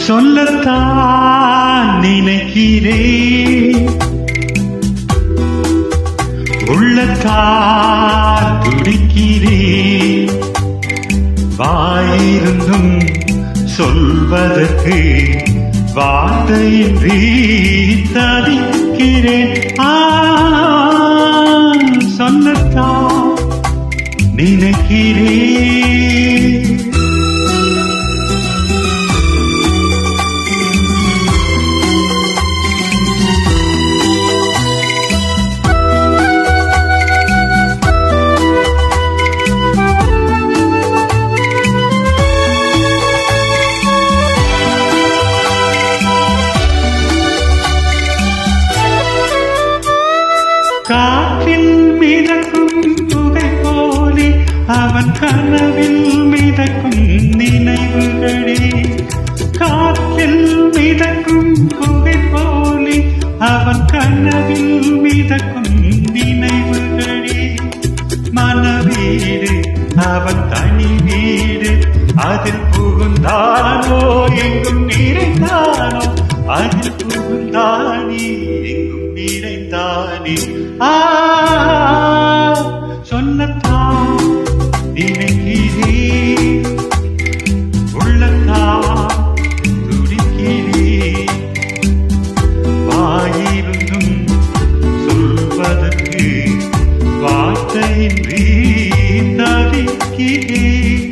சொல்லத்தான் நினைக்கிறேன், உள்ளத்தால் துடிக்கிறேன். வாயிருந்தும் சொல்வதற்கு வார்த்தையின்றி தவிக்கிறேன். சொல்லத்தான் நினைக்கிறேன். காற்றில் மிதக்கும் புகை போலே அவன் கனவில் மிதக்கும் நினைவுகளே. காற்றில் மிதக்கும் புகை போலே அவன் கனவில் மிதக்கும் நினைவுகளே. மனவீடு அவன் தனி வீடு, அதில் புகுந்தானோ எங்கும் நிறைந்தானோ, அதில் புகுந்தானே எங்கும் நிறைந்தானே. சொல்லத்தான் நினைக்கிறேன், உள்ளத்தான் துடிக்கிறேன். வாயிருந்தும் சொல்வதற்கு வார்த்தையின்றி தவிக்கிறேன்.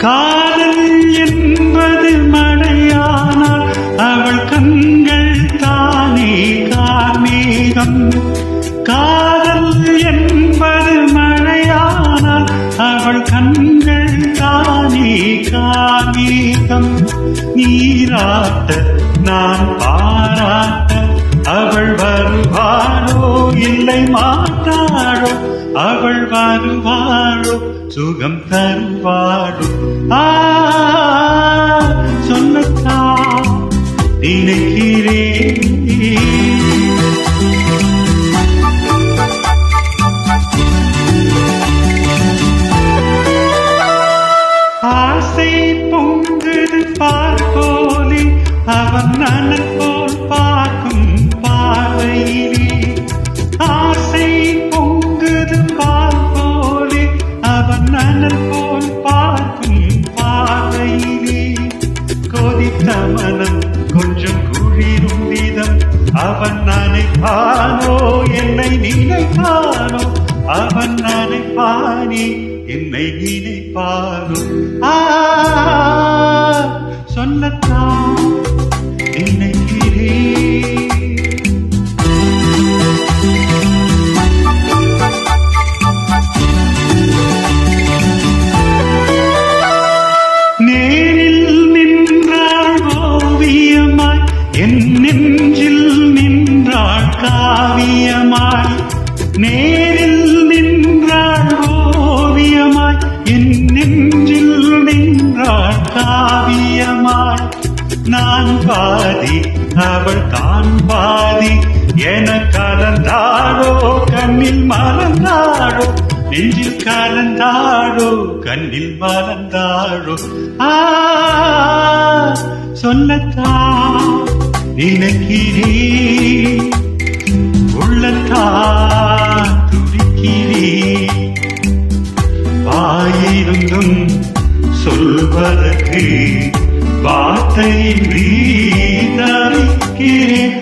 காதல் என்பது மழையானால் அவள் கண்கள் தானே கார்மேகம். காதல் என்பது மழையானால் அவள் கண்கள் தானே கார்மேகம். நீராட்ட நான் பாராட்ட அவள் வருவாளோ இல்லை மாட்டாளோ, அவள் வருவாளோ சுகம் தருவாளோ. சொல்லத்தான் நினைக்கிறேன். ஆசை பொங்குது பார்ப்போலே அவன் நனல் போல் பார்க்கும் பார்வையிலே. ஆசை பொங்குது பார்ப்போலே அவன் நனல் போல் பார்க்கும் பார்வையிலே. கொதித்த மனம் கொஞ்சம் குளிரும் விதம் அவன் நினைப்பானோ என்னை நினைப்பானோ, அவன் நினைப்பானே என்னை நினைப்பானோ. சொல்லத்தான் நினைக்கிறேன். நேரில் நின்றாள் ஓவியமாய், என் நெஞ்சில் நின்றாள் காவியமாய். நேரில் நின்றாள் ஓவியமாய், என் நெஞ்சில் நின்றாள் காவியமாய். நான் பாதி அவள் தான் பாதி என கலந்தாடோ கண்ணில் மலர்ந்தாடோ, நெஞ்சில் கலந்தாடோ கண்ணில் மலர்ந்தாடோ. சொல்லத்தான் நினைக்கிறேன், உள்ளத்தான் துடிக்கிறேன். வாயிருந்தும் சொல்வதற்கு வார்த்தையின்றி தவிக்கிறேன்.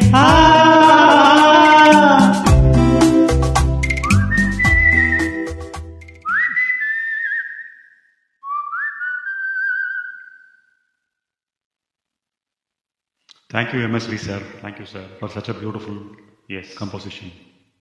Thank you, MSV sir. Thank you, sir, for such a beautiful composition.